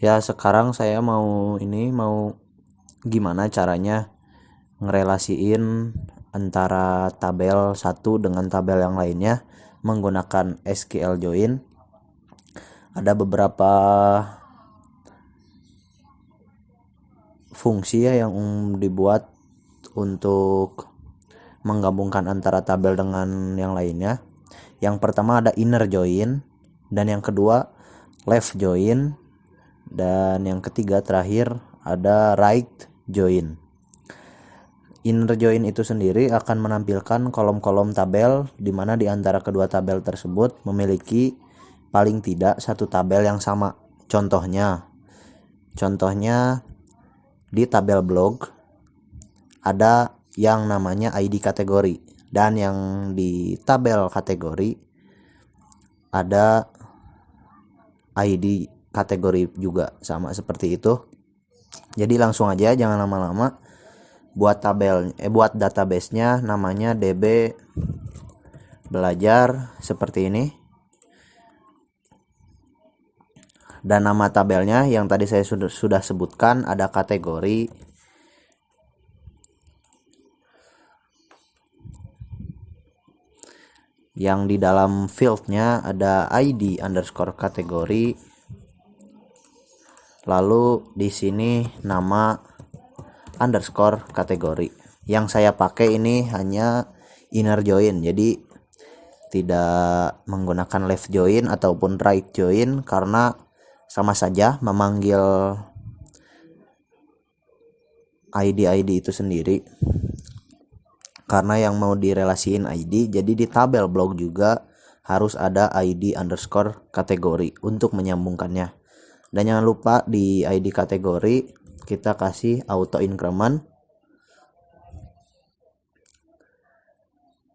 Ya, sekarang saya mau gimana caranya ngerelasiin antara tabel satu dengan tabel yang lainnya menggunakan SQL join. Ada beberapa fungsi ya yang dibuat untuk menggabungkan antara tabel dengan yang lainnya. Yang pertama ada inner join, dan yang kedua left join, dan yang ketiga terakhir ada right join. Inner join itu sendiri akan menampilkan kolom-kolom tabel di mana di antara kedua tabel tersebut memiliki paling tidak satu tabel yang sama. Contohnya di tabel blog ada yang namanya ID kategori, dan yang di tabel kategori ada ID kategori juga, sama seperti itu. Jadi langsung aja, jangan lama-lama. Buat database-nya namanya DB belajar seperti ini. Dan nama tabelnya yang tadi saya sudah sebutkan ada kategori. Yang di dalam fieldnya ada ID underscore kategori. Lalu di sini nama underscore kategori. Yang saya pakai ini hanya inner join, jadi tidak menggunakan left join ataupun right join karena sama saja memanggil ID itu sendiri. Karena yang mau direlasiin ID, jadi di tabel blog juga harus ada ID underscore kategori untuk menyambungkannya. Dan jangan lupa di ID kategori kita kasih auto increment,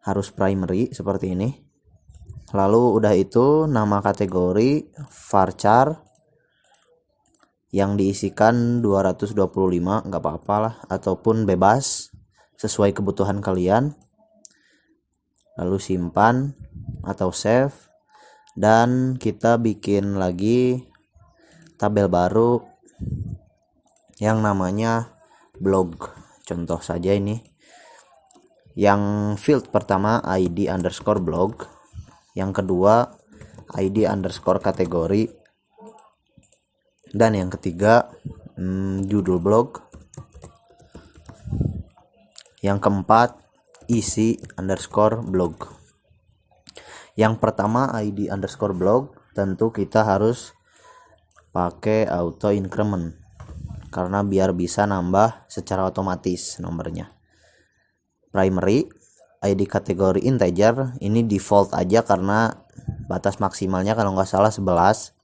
harus primary seperti ini. Lalu udah itu nama kategori varchar yang diisikan 225, nggak apa-apa lah, ataupun bebas sesuai kebutuhan kalian. Lalu simpan atau save, dan kita bikin lagi tabel baru yang namanya blog. Contoh saja ini, yang field pertama ID underscore blog, yang kedua ID underscore kategori, dan yang ketiga judul blog, yang keempat isi underscore blog. Yang pertama ID underscore blog tentu kita harus pakai auto increment karena biar bisa nambah secara otomatis nomornya. Primary ID kategori integer ini default aja karena batas maksimalnya kalau nggak salah 11,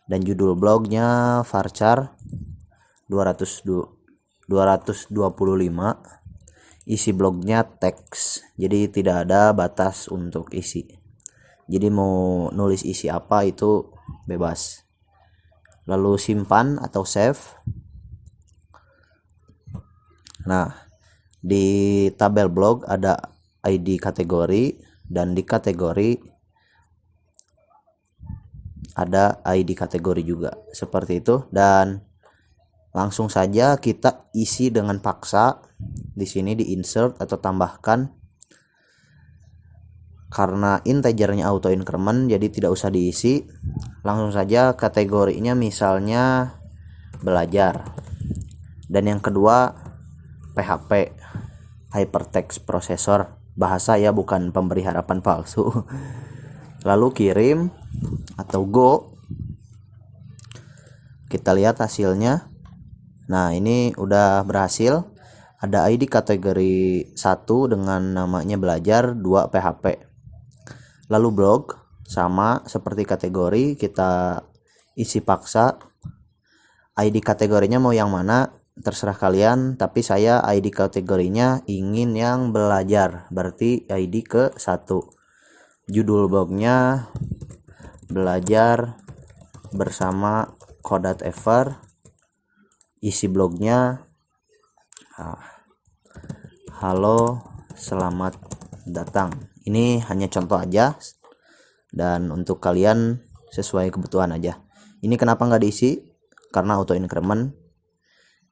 dan judul blognya varchar 225, isi blognya teks, jadi tidak ada batas untuk isi. Jadi mau nulis isi apa itu bebas. Lalu simpan atau save. Nah, di tabel blog ada ID kategori, dan di kategori ada ID kategori juga seperti itu. Dan langsung saja kita isi dengan paksa. Di sini di insert atau tambahkan, karena integernya auto increment jadi tidak usah diisi. Langsung saja kategorinya misalnya belajar, dan yang kedua PHP hypertext processor, bahasa ya, bukan pemberi harapan palsu. Lalu kirim atau go, kita lihat hasilnya. Nah, ini udah berhasil. Ada ID kategori 1 dengan namanya belajar, 2 PHP. Lalu blog sama seperti kategori, kita isi paksa. ID kategorinya mau yang mana terserah kalian, tapi saya ID kategorinya ingin yang belajar, berarti ID ke 1. Judul blognya belajar bersama Code@Ever. Isi blognya halo, selamat datang. Ini hanya contoh aja, dan untuk kalian sesuai kebutuhan aja. Ini kenapa nggak diisi? karena auto increment.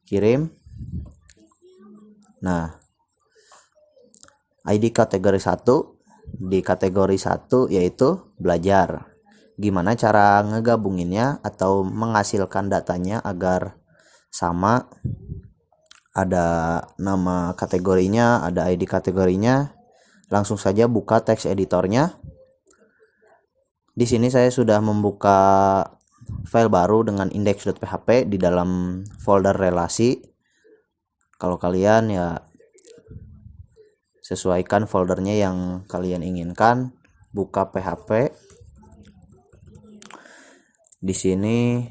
Kirim. Nah, ID kategori 1, di kategori 1 yaitu belajar. Gimana cara ngegabunginnya atau menghasilkan datanya agar sama? Ada nama kategorinya, ada ID kategorinya. Langsung saja buka teks editornya. Di sini saya sudah membuka file baru dengan index.php di dalam folder relasi. Kalau kalian ya sesuaikan foldernya yang kalian inginkan. Buka PHP. Di sini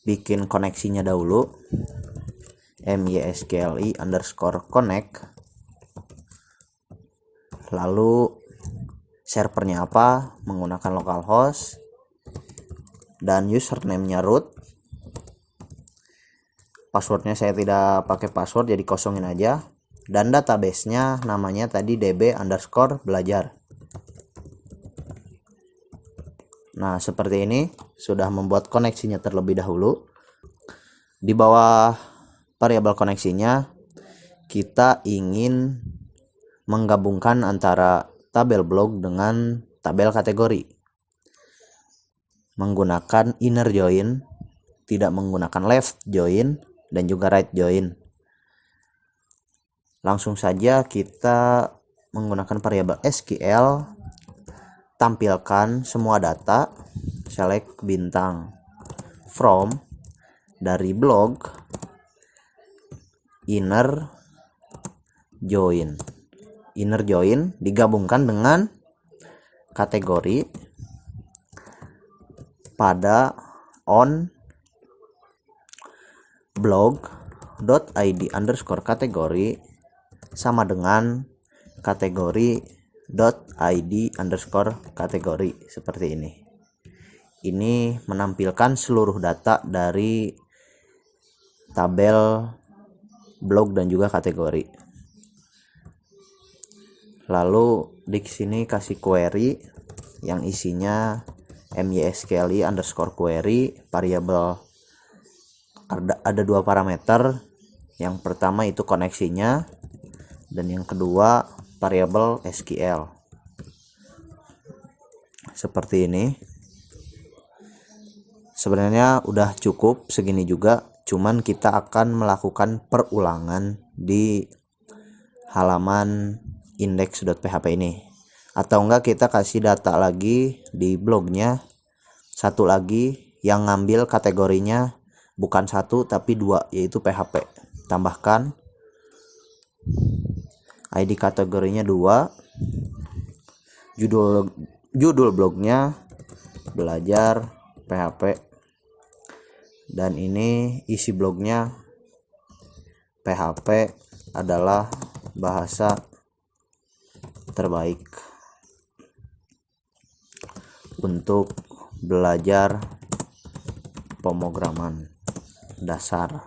bikin koneksinya dahulu. mysqli_connect. Lalu servernya apa, menggunakan localhost, dan username-nya root. Passwordnya saya tidak pakai password, jadi kosongin aja. Dan database-nya namanya tadi db_belajar. Nah, seperti ini sudah membuat koneksinya terlebih dahulu. Di bawah variabel koneksinya kita ingin menggabungkan antara tabel blog dengan tabel kategori menggunakan inner join, tidak menggunakan left join dan juga right join. Langsung saja kita menggunakan variabel SQL, tampilkan semua data, select bintang from dari blog inner join. Inner join digabungkan dengan kategori pada on blog.id_kategori sama dengan kategori.id_kategori seperti ini. Ini menampilkan seluruh data dari tabel blog dan juga kategori. Lalu di sini kasih query yang isinya mysqli_query variabel. Ada dua parameter. Yang pertama itu koneksinya dan yang kedua variabel SQL. Seperti ini. Sebenarnya udah cukup segini juga, cuman kita akan melakukan perulangan di halaman index.php ini. Atau enggak kita kasih data lagi di blognya, satu lagi yang ngambil kategorinya bukan 1 tapi 2, yaitu PHP. Tambahkan ID kategorinya 2, judul blognya belajar PHP, dan ini isi blognya PHP adalah bahasa terbaik untuk belajar pemrograman dasar.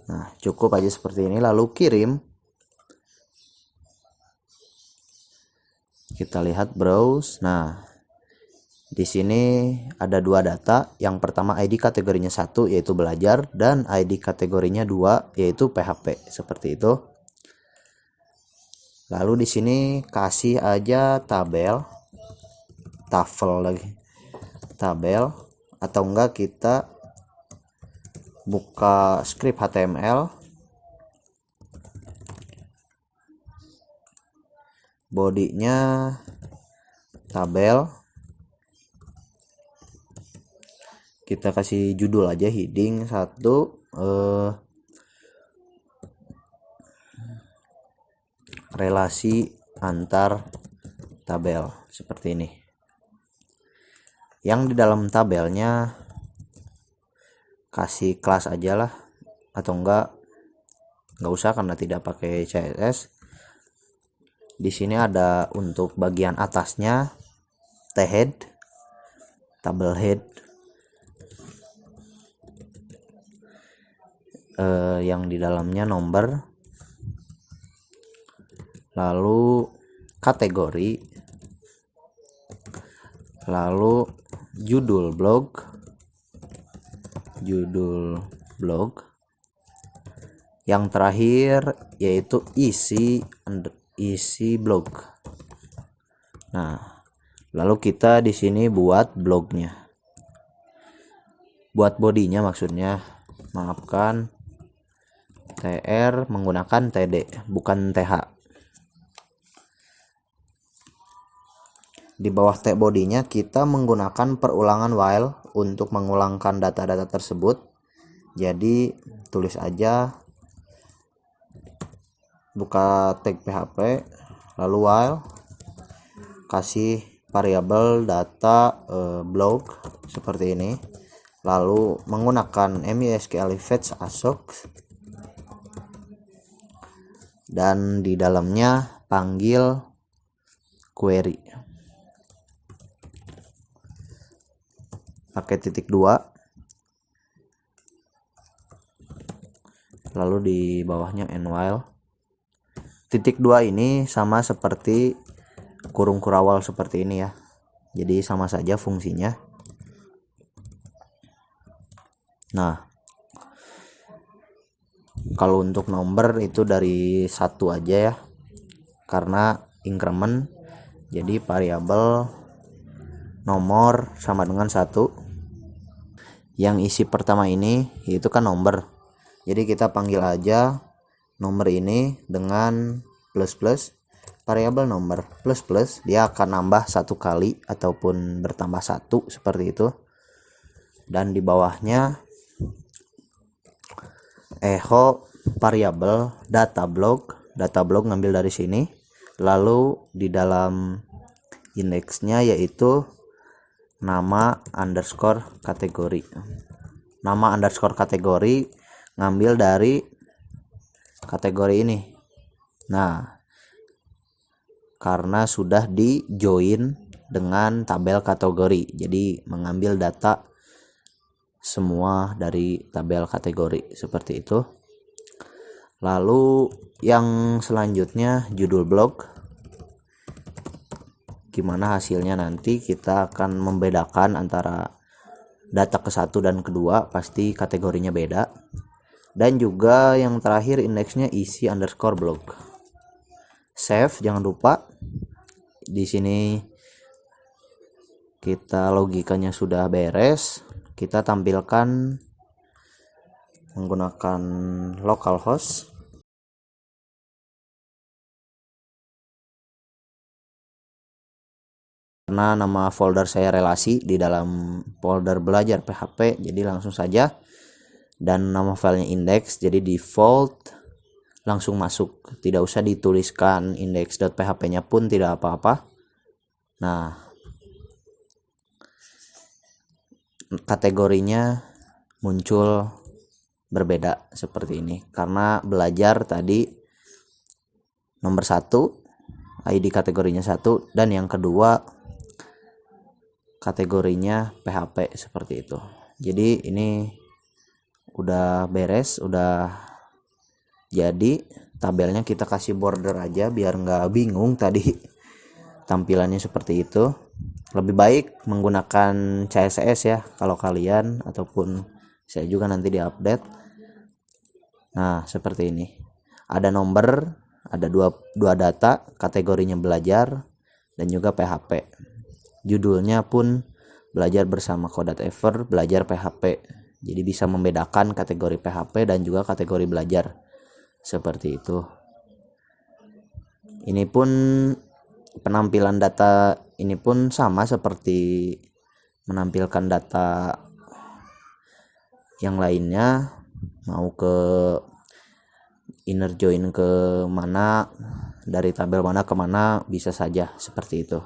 Nah, cukup aja seperti ini, lalu kirim. Kita lihat browse. Nah, di sini ada dua data. Yang pertama ID kategorinya 1 yaitu belajar dan ID kategorinya 2 yaitu PHP, seperti itu. Lalu di sini kasih aja tabel atau enggak kita buka script HTML, bodinya tabel, kita kasih judul aja heading 1, relasi antar tabel, seperti ini. Yang di dalam tabelnya kasih kelas aja lah, atau enggak usah karena tidak pakai CSS. Di sini ada untuk bagian atasnya head, tabel head, yang di dalamnya nomor, lalu kategori, lalu judul blog, judul blog. Yang terakhir yaitu isi blog. Nah, lalu kita di sini buat blognya. Buat bodinya maksudnya, maafkan, TR menggunakan TD bukan TH. Di bawah tag bodinya kita menggunakan perulangan while untuk mengulangkan data-data tersebut. Jadi tulis aja, buka tag PHP, lalu while, kasih variabel data blog seperti ini, lalu menggunakan MySQL fetch assoc, dan di dalamnya panggil query pakai titik 2, lalu di bawahnya end while. Titik 2 ini sama seperti kurung kurawal seperti ini ya, jadi sama saja fungsinya. Nah, kalau untuk nomor itu dari 1 aja ya, karena increment, jadi variabel nomor sama dengan 1. Yang isi pertama ini itu kan nomor, jadi kita panggil aja nomor ini dengan plus variabel nomor plus, dia akan nambah 1 kali ataupun bertambah 1 seperti itu. Dan di bawahnya echo variabel data blog ngambil dari sini, lalu di dalam indeksnya yaitu nama underscore kategori ngambil dari kategori ini. Nah, karena sudah di join dengan tabel kategori, jadi mengambil data semua dari tabel kategori seperti itu. Lalu yang selanjutnya judul blog. Gimana hasilnya nanti kita akan membedakan antara data ke-1 dan ke-2, pasti kategorinya beda. Dan juga yang terakhir indeksnya isi underscore blog. Save, jangan lupa. Di sini kita logikanya sudah beres. Kita tampilkan menggunakan localhost. Karena nama folder saya relasi di dalam folder belajar PHP, jadi langsung saja. Dan nama filenya index, jadi default langsung masuk, tidak usah dituliskan index.php nya pun tidak apa-apa. Nah, kategorinya muncul berbeda seperti ini karena belajar tadi nomor 1 ID kategorinya 1, dan yang kedua kategorinya PHP seperti itu. Jadi ini udah beres, udah jadi tabelnya. Kita kasih border aja biar nggak bingung tadi tampilannya seperti itu. Lebih baik menggunakan CSS ya kalau kalian, ataupun saya juga nanti diupdate. Nah, seperti ini, ada nomor, ada dua data, kategorinya belajar dan juga PHP. Judulnya pun belajar bersama Code.ever belajar PHP, jadi bisa membedakan kategori PHP dan juga kategori belajar seperti itu. Ini pun penampilan data ini pun sama seperti menampilkan data yang lainnya, mau ke inner join ke mana, dari tabel mana ke mana bisa saja seperti itu.